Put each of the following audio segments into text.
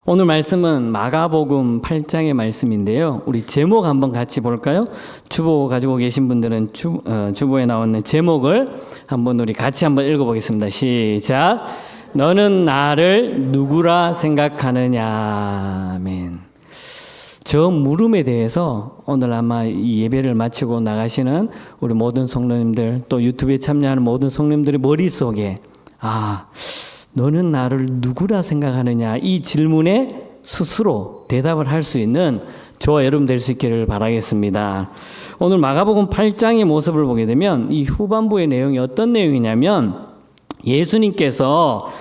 오늘 말씀은 마가복음 8장의 말씀인데요. 우리 제목 한번 같이 볼까요? 주보 가지고 계신 분들은 주보에 나오는 제목을 한번 우리 같이 한번 읽어보겠습니다. 시작. 너는 나를 누구라 생각하느냐. 아멘. 저 물음에 대해서 오늘 아마 이 예배를 마치고 나가시는 우리 모든 성도님들, 또 유튜브에 참여하는 모든 성도님들의 머릿속에 너는 나를 누구라 생각하느냐, 이 질문에 스스로 대답을 할 수 있는 저와 여러분 될 수 있기를 바라겠습니다. 오늘 마가복음 8장의 모습을 보게 되면 이 후반부의 내용이 어떤 내용이냐면, 예수님께서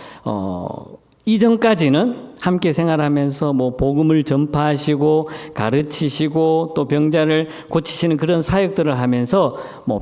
이전까지는 함께 생활하면서 복음을 전파하시고 가르치시고 또 병자를 고치시는 그런 사역들을 하면서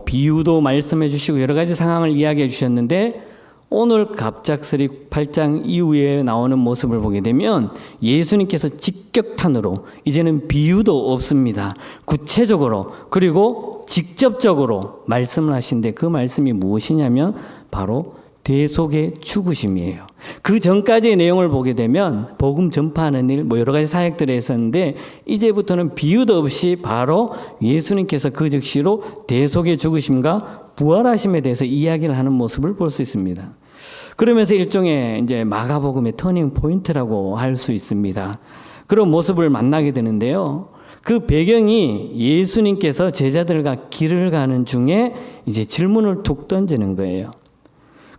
비유도 말씀해 주시고 여러 가지 상황을 이야기해 주셨는데, 오늘 갑작스레 8장 이후에 나오는 모습을 보게 되면 예수님께서 직격탄으로 이제는 비유도 없습니다. 구체적으로 그리고 직접적으로 말씀을 하신데, 그 말씀이 무엇이냐면 바로 대속의 죽으심이에요. 그 전까지의 내용을 보게 되면 복음 전파하는 일, 여러 가지 사역들이 있었는데, 이제부터는 비유도 없이 바로 예수님께서 그 즉시로 대속의 죽으심과 부활하심에 대해서 이야기를 하는 모습을 볼 수 있습니다. 그러면서 일종의 이제 마가복음의 터닝 포인트라고 할 수 있습니다. 그런 모습을 만나게 되는데요. 그 배경이 예수님께서 제자들과 길을 가는 중에 이제 질문을 툭 던지는 거예요.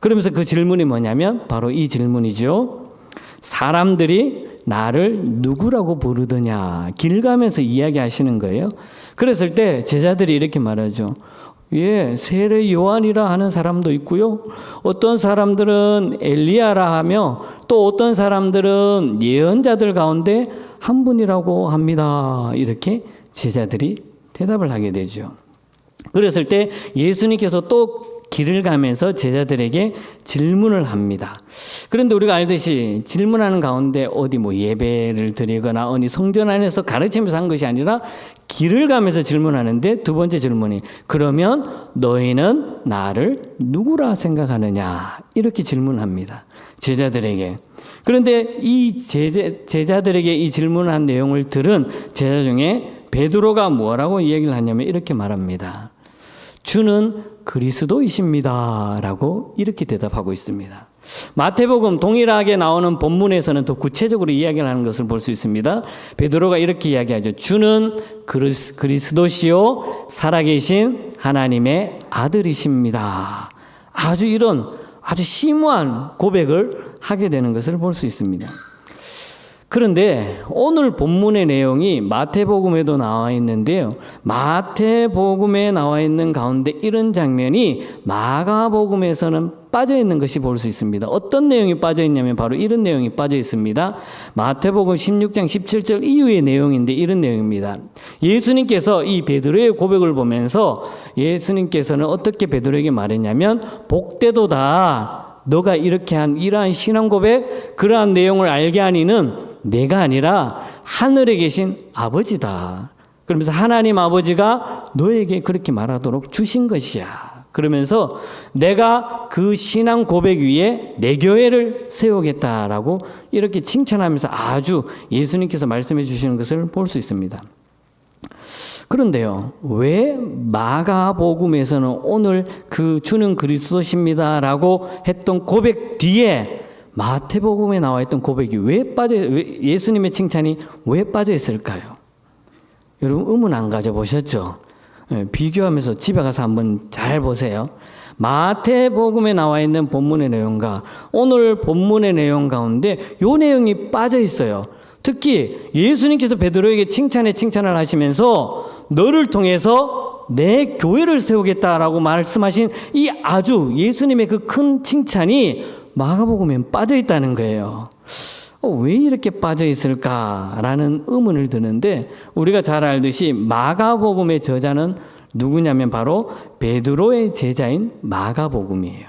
그러면서 그 질문이 뭐냐면 바로 이 질문이죠. 사람들이 나를 누구라고 부르더냐. 길 가면서 이야기하시는 거예요. 그랬을 때 제자들이 이렇게 말하죠. 세례 요한이라 하는 사람도 있고요. 어떤 사람들은 엘리야라 하며 또 어떤 사람들은 예언자들 가운데 한 분이라고 합니다. 이렇게 제자들이 대답을 하게 되죠. 그랬을 때 예수님께서 또 길을 가면서 제자들에게 질문을 합니다. 그런데 우리가 알듯이 질문하는 가운데 어디 예배를 드리거나 어디 성전 안에서 가르치면서 한 것이 아니라 길을 가면서 질문하는데, 두 번째 질문이 그러면 너희는 나를 누구라 생각하느냐, 이렇게 질문합니다. 제자들에게. 그런데 이 제자들에게 이 질문을 한 내용을 들은 제자 중에 베드로가 뭐라고 얘기를 하냐면 이렇게 말합니다. 주는 그리스도이십니다 라고 이렇게 대답하고 있습니다. 마태복음 동일하게 나오는 본문에서는 더 구체적으로 이야기를 하는 것을 볼 수 있습니다. 베드로가 이렇게 이야기하죠. 주는 그리스도시요 살아계신 하나님의 아들이십니다. 이런 아주 심오한 고백을 하게 되는 것을 볼 수 있습니다. 그런데 오늘 본문의 내용이 마태복음에도 나와 있는데요. 마태복음에 나와 있는 가운데 이런 장면이 마가복음에서는 빠져 있는 것이 볼 수 있습니다. 어떤 내용이 빠져 있냐면 바로 이런 내용이 빠져 있습니다. 마태복음 16장 17절 이후의 내용인데 이런 내용입니다. 예수님께서 이 베드로의 고백을 보면서 예수님께서는 어떻게 베드로에게 말했냐면, 복되도다. 너가 이렇게 한 이러한 신앙 고백, 그러한 내용을 알게 하니는 내가 아니라 하늘에 계신 아버지다. 그러면서 하나님 아버지가 너에게 그렇게 말하도록 주신 것이야. 그러면서 내가 그 신앙 고백 위에 내 교회를 세우겠다라고 이렇게 칭찬하면서 아주 예수님께서 말씀해 주시는 것을 볼 수 있습니다. 그런데요, 왜 마가복음에서는 오늘 그 주는 그리스도십니다라고 했던 고백 뒤에 마태복음에 나와 있던 고백이 예수님의 칭찬이 왜 빠져 있을까요? 여러분 의문 안 가져보셨죠? 비교하면서 집에 가서 한번 잘 보세요. 마태복음에 나와 있는 본문의 내용과 오늘 본문의 내용 가운데 이 내용이 빠져 있어요. 특히 예수님께서 베드로에게 칭찬을 하시면서 너를 통해서 내 교회를 세우겠다라고 말씀하신 이 아주 예수님의 그 큰 칭찬이 마가복음에 빠져 있다는 거예요. 왜 이렇게 빠져 있을까라는 의문을 드는데, 우리가 잘 알듯이 마가복음의 저자는 누구냐면 바로 베드로의 제자인 마가복음이에요.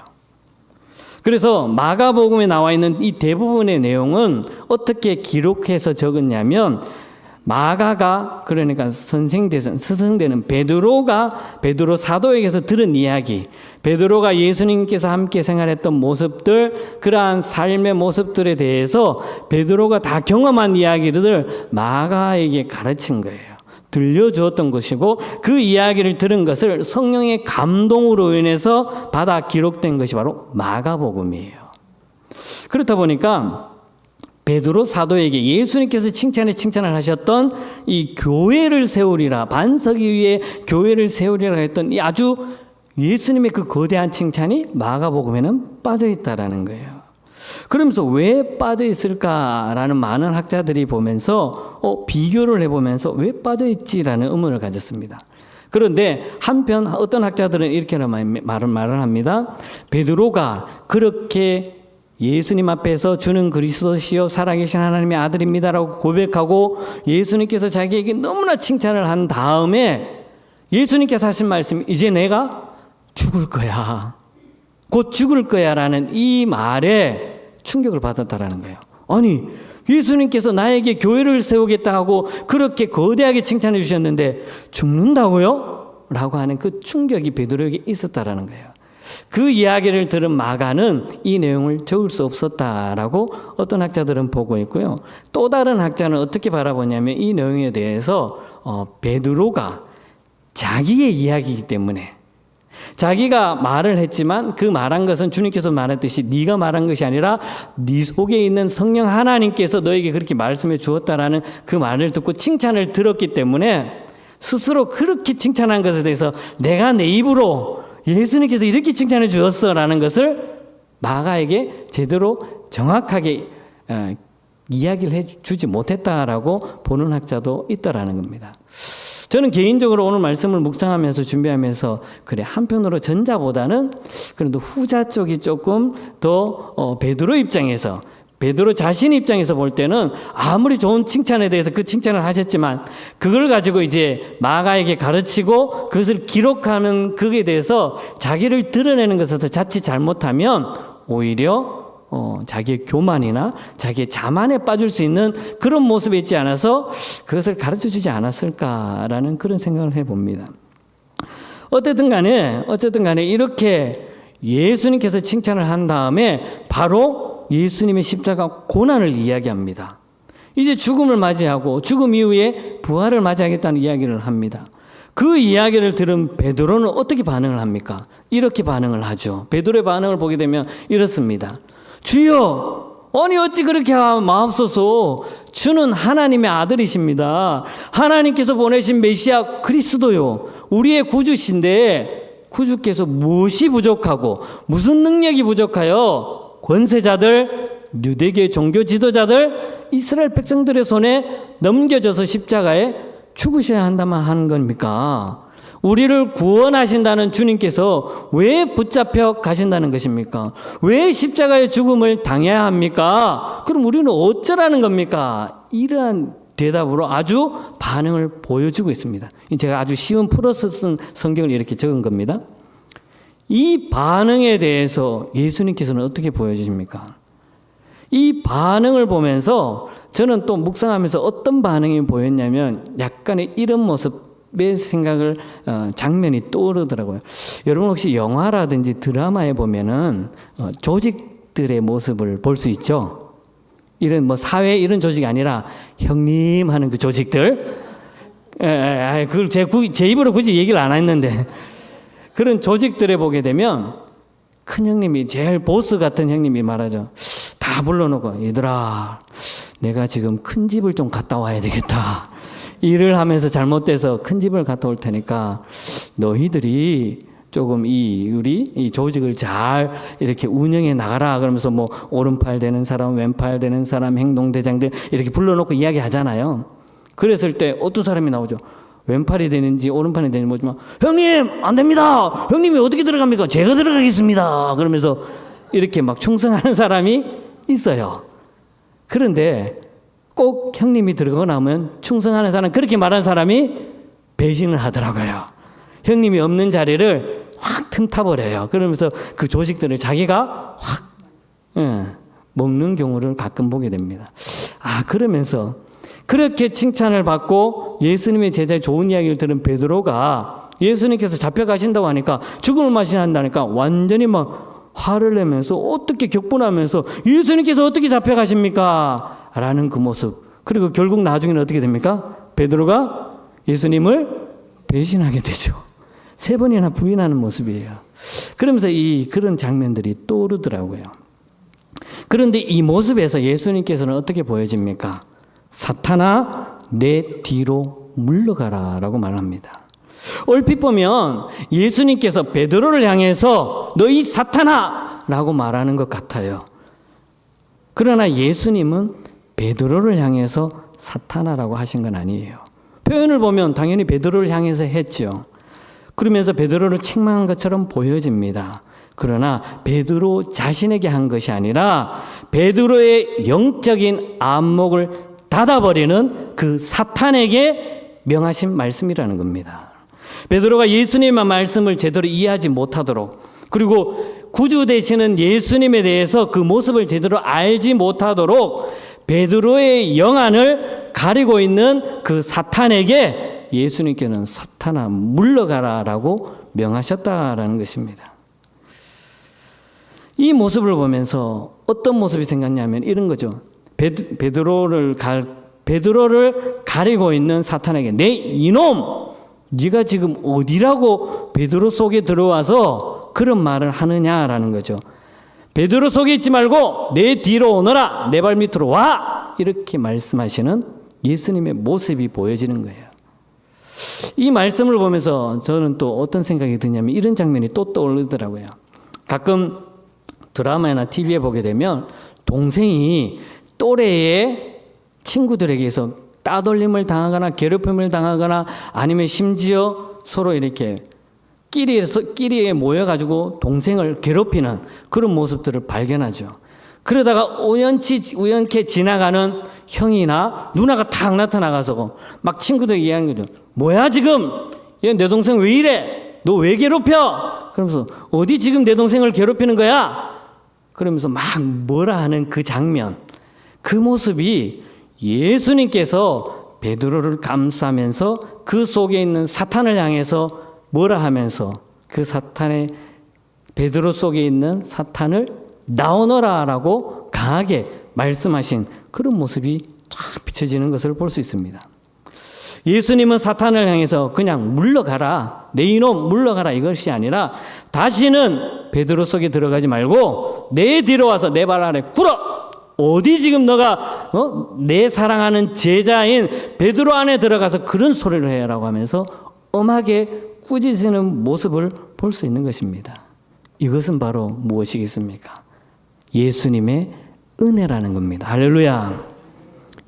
그래서 마가복음에 나와 있는 이 대부분의 내용은 어떻게 기록해서 적었냐면, 마가가 그러니까 스승되는 베드로 사도에게서 들은 이야기, 베드로가 예수님께서 함께 생활했던 모습들, 그러한 삶의 모습들에 대해서 베드로가 다 경험한 이야기들을 마가에게 가르친 거예요. 들려주었던 것이고 그 이야기를 들은 것을 성령의 감동으로 인해서 받아 기록된 것이 바로 마가복음이에요. 그렇다 보니까 베드로 사도에게 예수님께서 칭찬을 하셨던 이 교회를 세우리라, 반석 위에 교회를 세우리라 했던 이 아주 예수님의 그 거대한 칭찬이 마가복음에는 빠져 있다라는 거예요. 그러면서 왜 빠져 있을까라는 많은 학자들이 보면서 비교를 해보면서 왜 빠져 있지라는 의문을 가졌습니다. 그런데 한편 어떤 학자들은 이렇게 말을 합니다. 베드로가 그렇게 예수님 앞에서 주는 그리스도시요 살아계신 하나님의 아들입니다라고 고백하고 예수님께서 자기에게 너무나 칭찬을 한 다음에 예수님께서 하신 말씀, 이제 내가 죽을 거야, 곧 죽을 거야 라는 이 말에 충격을 받았다라는 거예요. 아니, 예수님께서 나에게 교회를 세우겠다 하고 그렇게 거대하게 칭찬해 주셨는데 죽는다고요? 라고 하는 그 충격이 베드로에게 있었다라는 거예요. 그 이야기를 들은 마가는 이 내용을 적을 수 없었다라고 어떤 학자들은 보고 있고요. 또 다른 학자는 어떻게 바라보냐면 이 내용에 대해서 베드로가 자기의 이야기이기 때문에 자기가 말을 했지만 그 말한 것은 주님께서 말했듯이 네가 말한 것이 아니라 네 속에 있는 성령 하나님께서 너에게 그렇게 말씀해 주었다라는 그 말을 듣고 칭찬을 들었기 때문에 스스로 그렇게 칭찬한 것에 대해서 내가 내 입으로 예수님께서 이렇게 칭찬해 주었어라는 것을 마가에게 제대로 정확하게 이야기를 해주지 못했다라고 보는 학자도 있다라는 겁니다. 저는 개인적으로 오늘 말씀을 묵상하면서 준비하면서 그래, 한편으로 전자보다는 그래도 후자 쪽이 조금 더 베드로 입장에서, 베드로 자신 입장에서 볼 때는 아무리 좋은 칭찬에 대해서 그 칭찬을 하셨지만 그걸 가지고 이제 마가에게 가르치고 그것을 기록하는 그에 대해서 자기를 드러내는 것에서 자칫 잘못하면 오히려 자기의 교만이나 자기의 자만에 빠질 수 있는 그런 모습이 있지 않아서 그것을 가르쳐 주지 않았을까라는 그런 생각을 해봅니다. 어쨌든 간에 이렇게 예수님께서 칭찬을 한 다음에 바로 예수님의 십자가 고난을 이야기합니다. 이제 죽음을 맞이하고 죽음 이후에 부활을 맞이하겠다는 이야기를 합니다. 그 이야기를 들은 베드로는 어떻게 반응을 합니까? 이렇게 반응을 하죠. 베드로의 반응을 보게 되면 이렇습니다. 주여, 아니 어찌 그렇게 마옵소서. 주는 하나님의 아들이십니다. 하나님께서 보내신 메시아 그리스도요, 우리의 구주신데 구주께서 무엇이 부족하고 무슨 능력이 부족하여 권세자들, 유대계 종교 지도자들, 이스라엘 백성들의 손에 넘겨져서 십자가에 죽으셔야 한다만 하는 겁니까? 우리를 구원하신다는 주님께서 왜 붙잡혀 가신다는 것입니까? 왜 십자가의 죽음을 당해야 합니까? 그럼 우리는 어쩌라는 겁니까? 이러한 대답으로 아주 반응을 보여주고 있습니다. 제가 아주 쉬운 풀어서 쓴 성경을 이렇게 적은 겁니다. 이 반응에 대해서 예수님께서는 어떻게 보여주십니까? 이 반응을 보면서 저는 또 묵상하면서 어떤 반응이 보였냐면 약간의 이런 모습의 생각을 장면이 떠오르더라고요. 여러분 혹시 영화라든지 드라마에 보면은 조직들의 모습을 볼 수 있죠. 이런 뭐 사회 이런 조직이 아니라 형님 하는 그 조직들. 그걸 제 입으로 굳이 얘기를 안 했는데 그런 조직들에 보게 되면 큰 형님이 제일 보스 같은 형님이 말하죠. 다 불러놓고 얘들아, 내가 지금 큰 집을 좀 갔다 와야 되겠다. 일을 하면서 잘못돼서 큰 집을 갔다 올 테니까 너희들이 조금 우리 이 조직을 잘 이렇게 운영해 나가라. 그러면서 뭐 오른팔 되는 사람, 왼팔 되는 사람, 행동대장들 이렇게 불러놓고 이야기하잖아요. 그랬을 때 어떤 사람이 나오죠. 왼팔이 되는지 오른팔이 되는지 모르지만 형님 안 됩니다. 형님이 어떻게 들어갑니까? 제가 들어가겠습니다. 그러면서 이렇게 막 충성하는 사람이 있어요. 그런데 꼭 형님이 들어가고 나면 충성하는 사람, 그렇게 말하는 사람이 배신을 하더라고요. 형님이 없는 자리를 확 틈타버려요. 그러면서 그 조직들을 자기가 확 먹는 경우를 가끔 보게 됩니다. 그러면서 그렇게 칭찬을 받고 예수님의 제자의 좋은 이야기를 들은 베드로가 예수님께서 잡혀가신다고 하니까 죽음을 맞이한다니까 완전히 막 화를 내면서 어떻게 격분하면서 예수님께서 어떻게 잡혀가십니까? 라는 그 모습. 그리고 결국 나중에는 어떻게 됩니까? 베드로가 예수님을 배신하게 되죠. 3번이나 부인하는 모습이에요. 그러면서 그런 장면들이 떠오르더라고요. 그런데 이 모습에서 예수님께서는 어떻게 보여집니까? 사탄아 내 뒤로 물러가라 라고 말합니다. 얼핏 보면 예수님께서 베드로를 향해서 너희 사탄아 라고 말하는 것 같아요. 그러나 예수님은 베드로를 향해서 사탄아라고 하신 건 아니에요. 표현을 보면 당연히 베드로를 향해서 했죠. 그러면서 베드로를 책망한 것처럼 보여집니다. 그러나 베드로 자신에게 한 것이 아니라 베드로의 영적인 안목을 닫아버리는 그 사탄에게 명하신 말씀이라는 겁니다. 베드로가 예수님의 말씀을 제대로 이해하지 못하도록, 그리고 구주 되시는 예수님에 대해서 그 모습을 제대로 알지 못하도록 베드로의 영안을 가리고 있는 그 사탄에게 예수님께는 사탄아 물러가라라고 명하셨다라는 것입니다. 이 모습을 보면서 어떤 모습이 생겼냐면 이런 거죠. 베드로를 가리고 있는 사탄에게 내 이놈, 네가 지금 어디라고 베드로 속에 들어와서 그런 말을 하느냐라는 거죠. 베드로 속에 있지 말고 내 뒤로 오너라, 내 발 밑으로 와, 이렇게 말씀하시는 예수님의 모습이 보여지는 거예요. 이 말씀을 보면서 저는 또 어떤 생각이 드냐면 이런 장면이 또 떠오르더라고요. 가끔 드라마나 TV에 보게 되면 동생이 또래의 친구들에게서 따돌림을 당하거나 괴롭힘을 당하거나 아니면 심지어 서로 이렇게 끼리에 모여가지고 동생을 괴롭히는 그런 모습들을 발견하죠. 그러다가 우연케 지나가는 형이나 누나가 탁 나타나가서 막 친구들에게 얘기하는 거죠. 뭐야 지금? 얘 내 동생 왜 이래? 너 왜 괴롭혀? 그러면서 어디 지금 내 동생을 괴롭히는 거야? 그러면서 막 뭐라 하는 그 장면, 그 모습이 예수님께서 베드로를 감싸면서 그 속에 있는 사탄을 향해서 뭐라 하면서 그 사탄의 베드로 속에 있는 사탄을 나오너라라고 강하게 말씀하신 그런 모습이 쫙 비춰지는 것을 볼 수 있습니다. 예수님은 사탄을 향해서 그냥 물러가라, 내 이놈 물러가라 이것이 아니라 다시는 베드로 속에 들어가지 말고 내 뒤로 와서 내 발 아래 꿇어. 어디 지금 너가 내 사랑하는 제자인 베드로 안에 들어가서 그런 소리를 해라고 하면서 엄하게 꾸짖는 모습을 볼 수 있는 것입니다. 이것은 바로 무엇이겠습니까? 예수님의 은혜라는 겁니다. 할렐루야.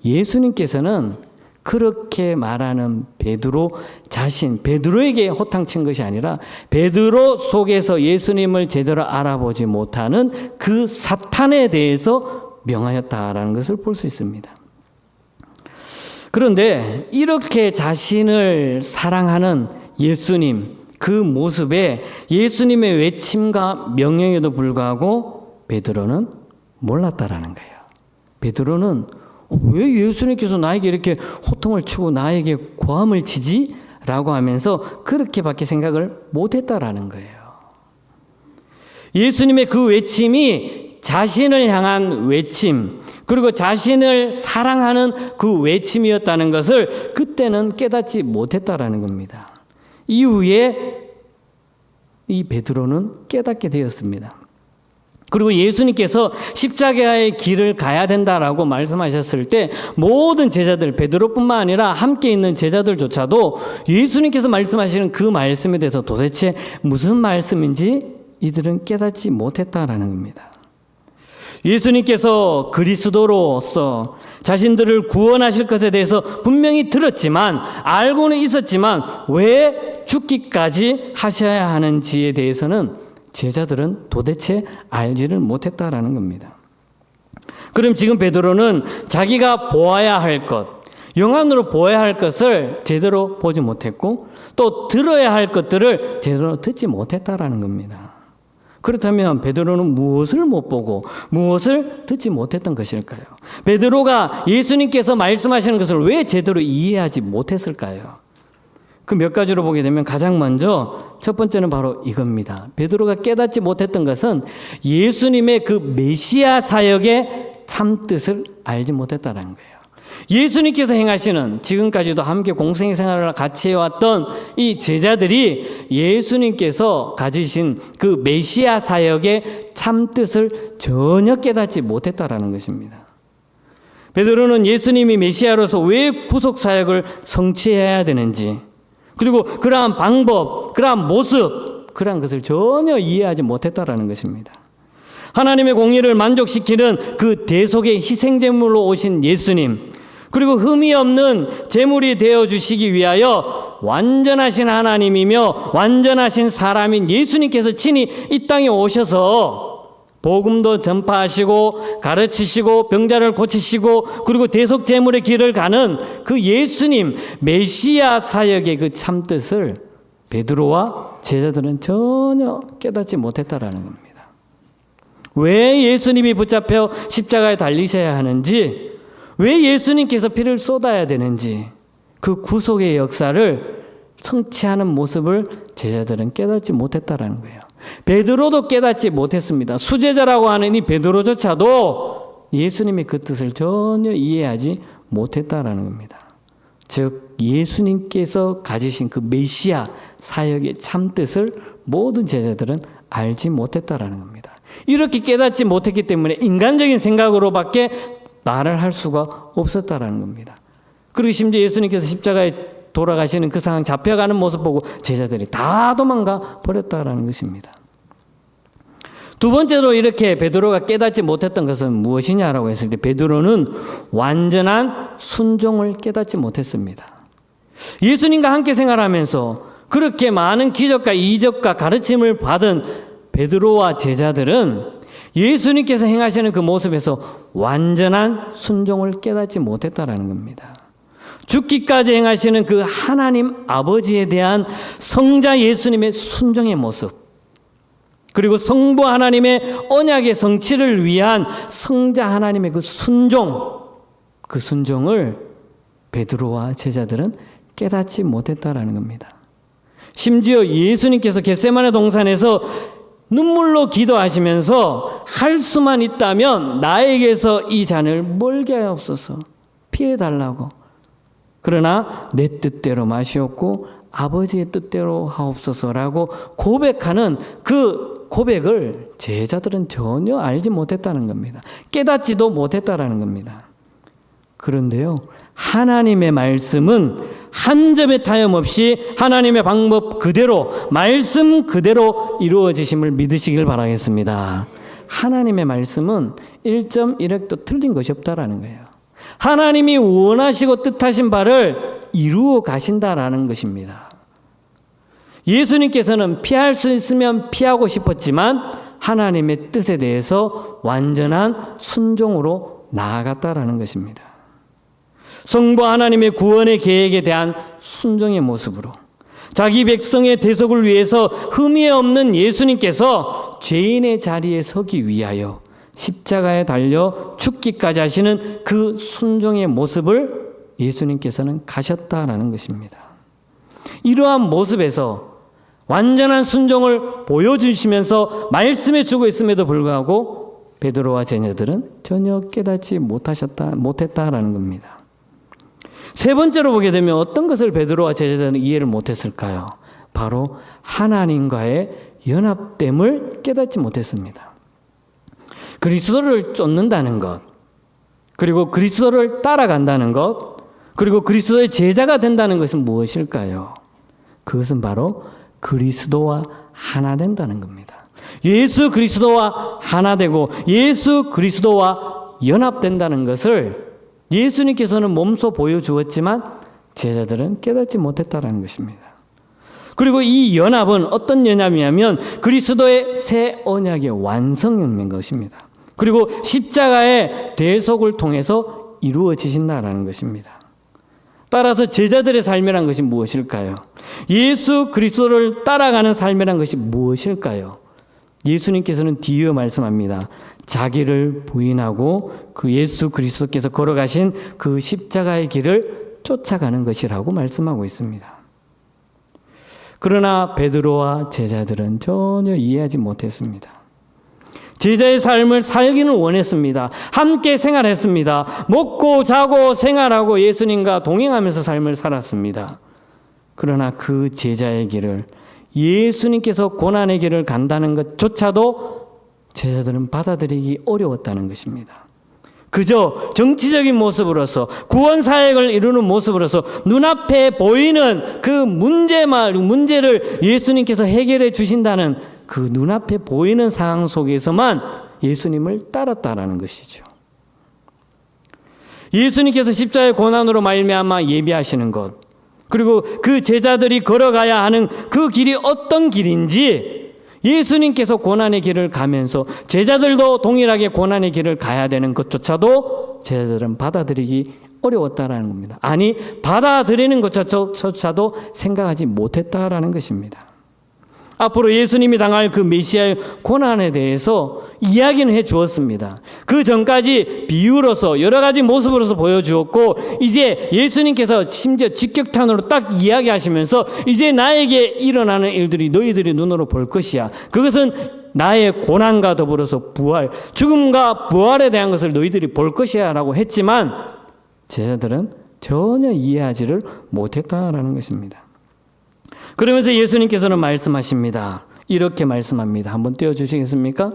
예수님께서는 그렇게 말하는 베드로 자신, 베드로에게 호탕친 것이 아니라 베드로 속에서 예수님을 제대로 알아보지 못하는 그 사탄에 대해서 명하였다라는 것을 볼 수 있습니다. 그런데 이렇게 자신을 사랑하는 예수님, 그 모습에 예수님의 외침과 명령에도 불구하고 베드로는 몰랐다라는 거예요. 베드로는 왜 예수님께서 나에게 이렇게 호통을 치고 나에게 고함을 치지? 라고 하면서 그렇게밖에 생각을 못했다라는 거예요. 예수님의 그 외침이 자신을 향한 외침, 그리고 자신을 사랑하는 그 외침이었다는 것을 그때는 깨닫지 못했다라는 겁니다. 이후에 이 베드로는 깨닫게 되었습니다. 그리고 예수님께서 십자가의 길을 가야 된다라고 말씀하셨을 때 모든 제자들, 베드로뿐만 아니라 함께 있는 제자들조차도 예수님께서 말씀하시는 그 말씀에 대해서 도대체 무슨 말씀인지 이들은 깨닫지 못했다라는 겁니다. 예수님께서 그리스도로서 자신들을 구원하실 것에 대해서 분명히 들었지만 알고는 있었지만 왜 죽기까지 하셔야 하는지에 대해서는 제자들은 도대체 알지를 못했다라는 겁니다. 그럼 지금 베드로는 자기가 보아야 할 것, 영안으로 보아야 할 것을 제대로 보지 못했고 또 들어야 할 것들을 제대로 듣지 못했다라는 겁니다. 그렇다면 베드로는 무엇을 못 보고 무엇을 듣지 못했던 것일까요? 베드로가 예수님께서 말씀하시는 것을 왜 제대로 이해하지 못했을까요? 그 몇 가지로 보게 되면 가장 먼저 첫 번째는 바로 이겁니다. 베드로가 깨닫지 못했던 것은 예수님의 그 메시아 사역의 참뜻을 알지 못했다는 거예요. 예수님께서 행하시는, 지금까지도 함께 공생 생활을 같이 해왔던 이 제자들이 예수님께서 가지신 그 메시아 사역의 참뜻을 전혀 깨닫지 못했다라는 것입니다. 베드로는 예수님이 메시아로서 왜 구속 사역을 성취해야 되는지, 그리고 그러한 방법, 그러한 모습, 그러한 것을 전혀 이해하지 못했다라는 것입니다. 하나님의 공의를 만족시키는 그 대속의 희생제물로 오신 예수님, 그리고 흠이 없는 제물이 되어주시기 위하여 완전하신 하나님이며 완전하신 사람인 예수님께서 친히 이 땅에 오셔서 복음도 전파하시고 가르치시고 병자를 고치시고 그리고 대속 제물의 길을 가는 그 예수님 메시아 사역의 그 참뜻을 베드로와 제자들은 전혀 깨닫지 못했다라는 겁니다. 왜 예수님이 붙잡혀 십자가에 달리셔야 하는지, 왜 예수님께서 피를 쏟아야 되는지, 그 구속의 역사를 성취하는 모습을 제자들은 깨닫지 못했다라는 거예요. 베드로도 깨닫지 못했습니다. 수제자라고 하는 이 베드로조차도 예수님의 그 뜻을 전혀 이해하지 못했다라는 겁니다. 즉 예수님께서 가지신 그 메시아 사역의 참뜻을 모든 제자들은 알지 못했다라는 겁니다. 이렇게 깨닫지 못했기 때문에 인간적인 생각으로밖에 말을 할 수가 없었다라는 겁니다. 그리고 심지어 예수님께서 십자가에 돌아가시는 그 상황, 잡혀가는 모습 보고 제자들이 다 도망가 버렸다라는 것입니다. 두 번째로 이렇게 베드로가 깨닫지 못했던 것은 무엇이냐라고 했을 때 베드로는 완전한 순종을 깨닫지 못했습니다. 예수님과 함께 생활하면서 그렇게 많은 기적과 이적과 가르침을 받은 베드로와 제자들은 예수님께서 행하시는 그 모습에서 완전한 순종을 깨닫지 못했다라는 겁니다. 죽기까지 행하시는 그 하나님 아버지에 대한 성자 예수님의 순종의 모습, 그리고 성부 하나님의 언약의 성취를 위한 성자 하나님의 그 순종을 베드로와 제자들은 깨닫지 못했다라는 겁니다. 심지어 예수님께서 겟세마네 동산에서 눈물로 기도하시면서 할 수만 있다면 나에게서 이 잔을 멀게 하옵소서, 피해달라고. 그러나 내 뜻대로 마시옵고 아버지의 뜻대로 하옵소서라고 고백하는 그 고백을 제자들은 전혀 알지 못했다는 겁니다. 깨닫지도 못했다라는 겁니다. 그런데요, 하나님의 말씀은 한 점의 타협 없이 하나님의 방법 그대로, 말씀 그대로 이루어지심을 믿으시길 바라겠습니다. 하나님의 말씀은 1.1획도 틀린 것이 없다라는 거예요. 하나님이 원하시고 뜻하신 바를 이루어 가신다라는 것입니다. 예수님께서는 피할 수 있으면 피하고 싶었지만 하나님의 뜻에 대해서 완전한 순종으로 나아갔다라는 것입니다. 성부 하나님의 구원의 계획에 대한 순종의 모습으로 자기 백성의 대속을 위해서 흠이 없는 예수님께서 죄인의 자리에 서기 위하여 십자가에 달려 죽기까지 하시는 그 순종의 모습을 예수님께서는 가셨다라는 것입니다. 이러한 모습에서 완전한 순종을 보여주시면서 말씀해 주고 있음에도 불구하고 베드로와 제자들은 전혀 깨닫지 못했다라는 겁니다. 세 번째로 보게 되면 어떤 것을 베드로와 제자들은 이해를 못했을까요? 바로 하나님과의 연합됨을 깨닫지 못했습니다. 그리스도를 쫓는다는 것, 그리고 그리스도를 따라간다는 것, 그리고 그리스도의 제자가 된다는 것은 무엇일까요? 그것은 바로 그리스도와 하나 된다는 겁니다. 예수 그리스도와 하나 되고 예수 그리스도와 연합된다는 것을 예수님께서는 몸소 보여주었지만 제자들은 깨닫지 못했다는 것입니다. 그리고 이 연합은 어떤 연합이냐면 그리스도의 새 언약의 완성인 것입니다. 그리고 십자가의 대속을 통해서 이루어지신다라는 것입니다. 따라서 제자들의 삶이란 것이 무엇일까요? 예수 그리스도를 따라가는 삶이란 것이 무엇일까요? 예수님께서는 뒤이어 말씀합니다. 자기를 부인하고 그 예수 그리스도께서 걸어가신 그 십자가의 길을 쫓아가는 것이라고 말씀하고 있습니다. 그러나 베드로와 제자들은 전혀 이해하지 못했습니다. 제자의 삶을 살기는 원했습니다. 함께 생활했습니다. 먹고 자고 생활하고 예수님과 동행하면서 삶을 살았습니다. 그러나 그 제자의 길을, 예수님께서 고난의 길을 간다는 것조차도 제자들은 받아들이기 어려웠다는 것입니다. 그저 정치적인 모습으로서, 구원 사역을 이루는 모습으로서 눈앞에 보이는 그 문제를 예수님께서 해결해 주신다는 그 눈앞에 보이는 상황 속에서만 예수님을 따랐다라는 것이죠. 예수님께서 십자가의 고난으로 말미암아 예비하시는 것, 그리고 그 제자들이 걸어가야 하는 그 길이 어떤 길인지, 예수님께서 고난의 길을 가면서 제자들도 동일하게 고난의 길을 가야 되는 것조차도 제자들은 받아들이기 어려웠다라는 겁니다. 아니, 받아들이는 것조차도 생각하지 못했다라는 것입니다. 앞으로 예수님이 당할 그 메시아의 고난에 대해서 이야기는 해 주었습니다. 그 전까지 비유로서 여러 가지 모습으로서 보여주었고, 이제 예수님께서 심지어 직격탄으로 딱 이야기하시면서 이제 나에게 일어나는 일들이 너희들이 눈으로 볼 것이야. 그것은 나의 고난과 더불어서 부활, 죽음과 부활에 대한 것을 너희들이 볼 것이야 라고 했지만 제자들은 전혀 이해하지를 못했다라는 것입니다. 그러면서 예수님께서는 말씀하십니다. 이렇게 말씀합니다. 한번 띄워주시겠습니까?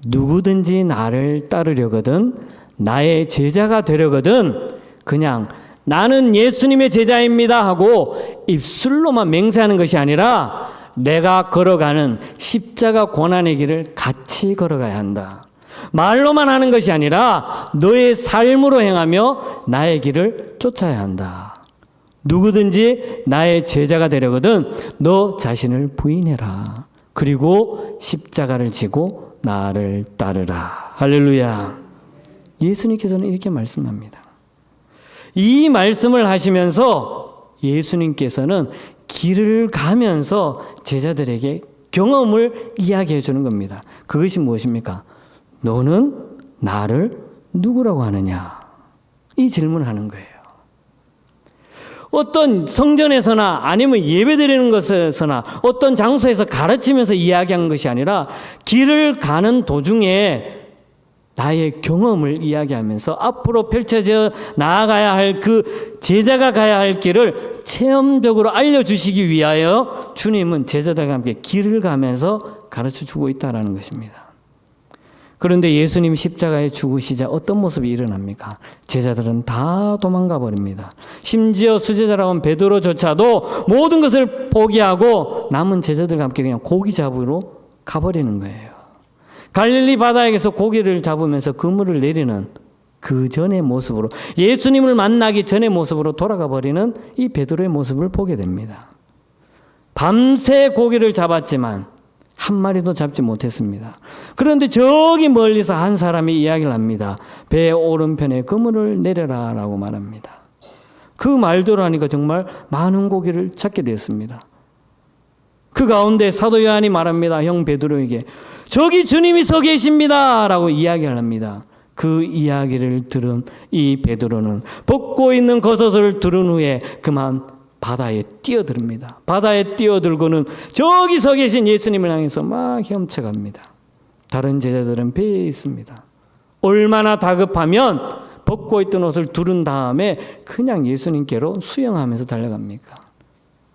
누구든지 나를 따르려거든, 나의 제자가 되려거든, 그냥 나는 예수님의 제자입니다 하고 입술로만 맹세하는 것이 아니라 내가 걸어가는 십자가 고난의 길을 같이 걸어가야 한다. 말로만 하는 것이 아니라 너의 삶으로 행하며 나의 길을 쫓아야 한다. 누구든지 나의 제자가 되려거든 너 자신을 부인해라. 그리고 십자가를 지고 나를 따르라. 할렐루야. 예수님께서는 이렇게 말씀합니다. 이 말씀을 하시면서 예수님께서는 길을 가면서 제자들에게 경험을 이야기해 주는 겁니다. 그것이 무엇입니까? 너는 나를 누구라고 하느냐? 이 질문을 하는 거예요. 어떤 성전에서나 아니면 예배드리는 것에서나 어떤 장소에서 가르치면서 이야기한 것이 아니라 길을 가는 도중에 나의 경험을 이야기하면서 앞으로 펼쳐져 나아가야 할 그 제자가 가야 할 길을 체험적으로 알려주시기 위하여 주님은 제자들과 함께 길을 가면서 가르쳐주고 있다는 것입니다. 그런데 예수님 십자가에 죽으시자 어떤 모습이 일어납니까? 제자들은 다 도망가 버립니다. 심지어 수제자라고 하는 베드로조차도 모든 것을 포기하고 남은 제자들과 함께 그냥 고기 잡으러 가버리는 거예요. 갈릴리 바다에서 고기를 잡으면서 그물을 내리는 그 전의 모습으로, 예수님을 만나기 전의 모습으로 돌아가 버리는 이 베드로의 모습을 보게 됩니다. 밤새 고기를 잡았지만 한 마리도 잡지 못했습니다. 그런데 저기 멀리서 한 사람이 이야기를 합니다. 배 오른편에 그물을 내려라 라고 말합니다. 그 말대로 하니까 정말 많은 고기를 잡게 되었습니다. 그 가운데 사도 요한이 말합니다. 형 베드로에게 저기 주님이 서 계십니다 라고 이야기를 합니다. 그 이야기를 들은 이 베드로는 벗고 있는 겉옷을 들은 후에 그만 바다에 뛰어듭니다. 바다에 뛰어들고는 저기 서 계신 예수님을 향해서 막 헤엄쳐갑니다. 다른 제자들은 배에 있습니다. 얼마나 다급하면 벗고 있던 옷을 두른 다음에 그냥 예수님께로 수영하면서 달려갑니까?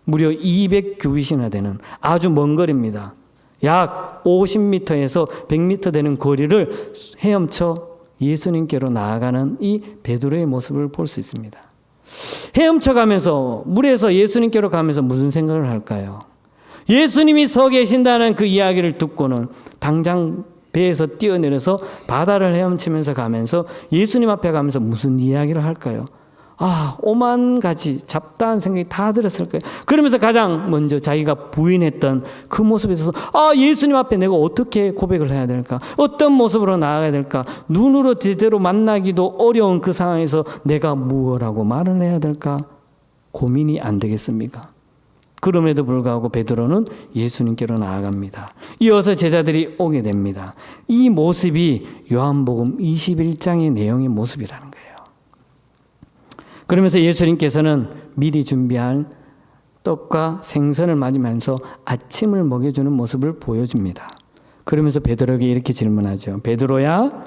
무려 200규빗이나 되는 아주 먼 거리입니다. 약 50m에서 100m 되는 거리를 헤엄쳐 예수님께로 나아가는 이 베드로의 모습을 볼 수 있습니다. 헤엄쳐가면서 물에서 예수님께로 가면서 무슨 생각을 할까요? 예수님이 서 계신다는 그 이야기를 듣고는 당장 배에서 뛰어내려서 바다를 헤엄치면서 가면서 예수님 앞에 가면서 무슨 이야기를 할까요? 오만 가지 잡다한 생각이 다 들었을 거예요. 그러면서 가장 먼저 자기가 부인했던 그 모습에 대해서 예수님 앞에 내가 어떻게 고백을 해야 될까? 어떤 모습으로 나아가야 될까? 눈으로 제대로 만나기도 어려운 그 상황에서 내가 무엇라고 말을 해야 될까? 고민이 안 되겠습니까? 그럼에도 불구하고 베드로는 예수님께로 나아갑니다. 이어서 제자들이 오게 됩니다. 이 모습이 요한복음 21장의 내용의 모습이라는 거예요. 그러면서 예수님께서는 미리 준비한 떡과 생선을 맞으면서 아침을 먹여주는 모습을 보여줍니다. 그러면서 베드로에게 이렇게 질문하죠. 베드로야,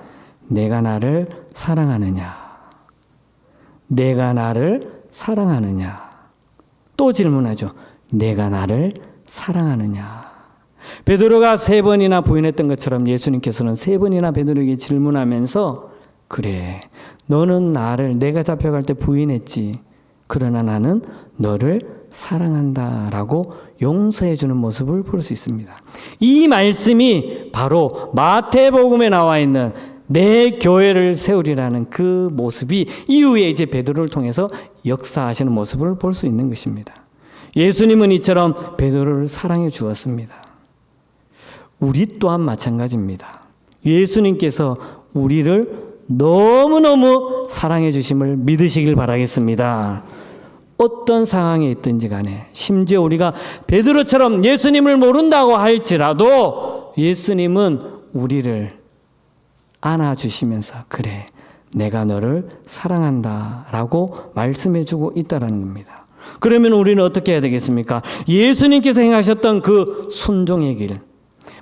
내가 나를 사랑하느냐? 내가 나를 사랑하느냐? 또 질문하죠. 내가 나를 사랑하느냐? 베드로가 3번이나 부인했던 것처럼 예수님께서는 3번이나 베드로에게 질문하면서 그래, 너는 나를 내가 잡혀갈 때 부인했지. 그러나 나는 너를 사랑한다라고 용서해 주는 모습을 볼 수 있습니다. 이 말씀이 바로 마태복음에 나와 있는 내 교회를 세우리라는 그 모습이 이후에 이제 베드로를 통해서 역사하시는 모습을 볼 수 있는 것입니다. 예수님은 이처럼 베드로를 사랑해 주었습니다. 우리 또한 마찬가지입니다. 예수님께서 우리를 너무너무 사랑해 주심을 믿으시길 바라겠습니다. 어떤 상황에 있든지 간에, 심지어 우리가 베드로처럼 예수님을 모른다고 할지라도 예수님은 우리를 안아주시면서 그래, 내가 너를 사랑한다 라고 말씀해 주고 있다는 겁니다. 그러면 우리는 어떻게 해야 되겠습니까? 예수님께서 행하셨던 그 순종의 길,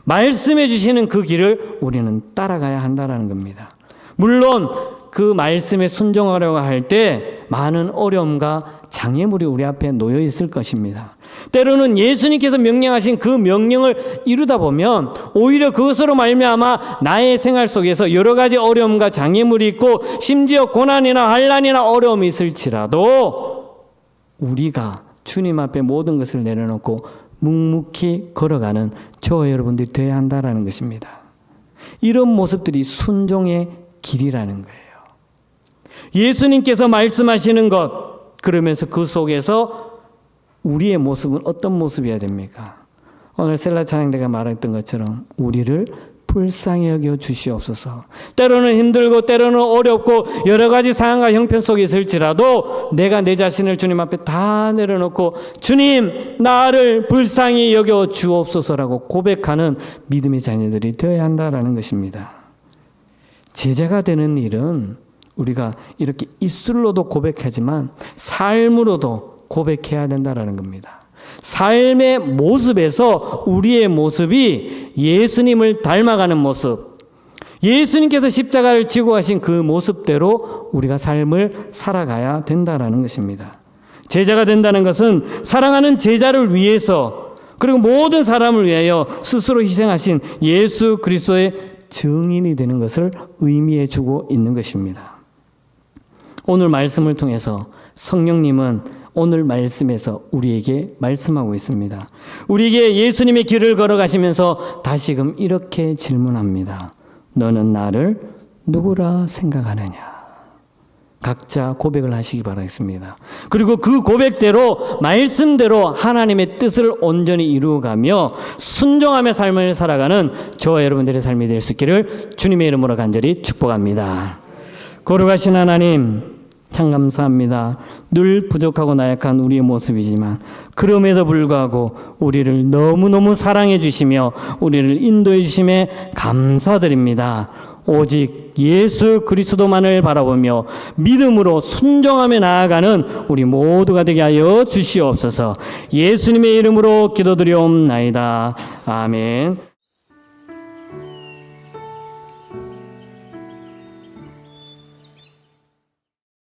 말씀해 주시는 그 길을 우리는 따라가야 한다는 겁니다. 물론 그 말씀에 순종하려고 할 때 많은 어려움과 장애물이 우리 앞에 놓여 있을 것입니다. 때로는 예수님께서 명령하신 그 명령을 이루다 보면 오히려 그것으로 말미암아 나의 생활 속에서 여러 가지 어려움과 장애물이 있고 심지어 고난이나 환난이나 어려움이 있을지라도 우리가 주님 앞에 모든 것을 내려놓고 묵묵히 걸어가는 저와 여러분들이 되어야 한다는 것입니다. 이런 모습들이 순종의 길이라는 거예요. 예수님께서 말씀하시는 것, 그러면서 그 속에서 우리의 모습은 어떤 모습이어야 됩니까? 오늘 셀라 찬양대가 말했던 것처럼 우리를 불쌍히 여겨 주시옵소서. 때로는 힘들고 때로는 어렵고 여러 가지 상황과 형편 속에 있을지라도 내가 내 자신을 주님 앞에 다 내려놓고 주님 나를 불쌍히 여겨 주옵소서라고 고백하는 믿음의 자녀들이 되어야 한다는 것입니다. 제자가 되는 일은 우리가 이렇게 입술로도 고백하지만 삶으로도 고백해야 된다는 겁니다. 삶의 모습에서 우리의 모습이 예수님을 닮아가는 모습, 예수님께서 십자가를 지고 가신 그 모습대로 우리가 삶을 살아가야 된다는 것입니다. 제자가 된다는 것은 사랑하는 제자를 위해서 그리고 모든 사람을 위하여 스스로 희생하신 예수 그리스도의 증인이 되는 것을 의미해 주고 있는 것입니다. 오늘 말씀을 통해서 성령님은 오늘 말씀에서 우리에게 말씀하고 있습니다. 우리에게 예수님의 길을 걸어가시면서 다시금 이렇게 질문합니다. 너는 나를 누구라 생각하느냐? 각자 고백을 하시기 바라겠습니다. 그리고 그 고백대로 말씀대로 하나님의 뜻을 온전히 이루어가며 순종하며 삶을 살아가는 저와 여러분들의 삶이 될 수 있기를 주님의 이름으로 간절히 축복합니다. 거룩하신 하나님, 참 감사합니다. 늘 부족하고 나약한 우리의 모습이지만 그럼에도 불구하고 우리를 너무너무 사랑해 주시며 우리를 인도해 주심에 감사드립니다. 오직 예수 그리스도만을 바라보며 믿음으로 순종하며 나아가는 우리 모두가 되게 하여 주시옵소서. 예수님의 이름으로 기도드리옵나이다. 아멘.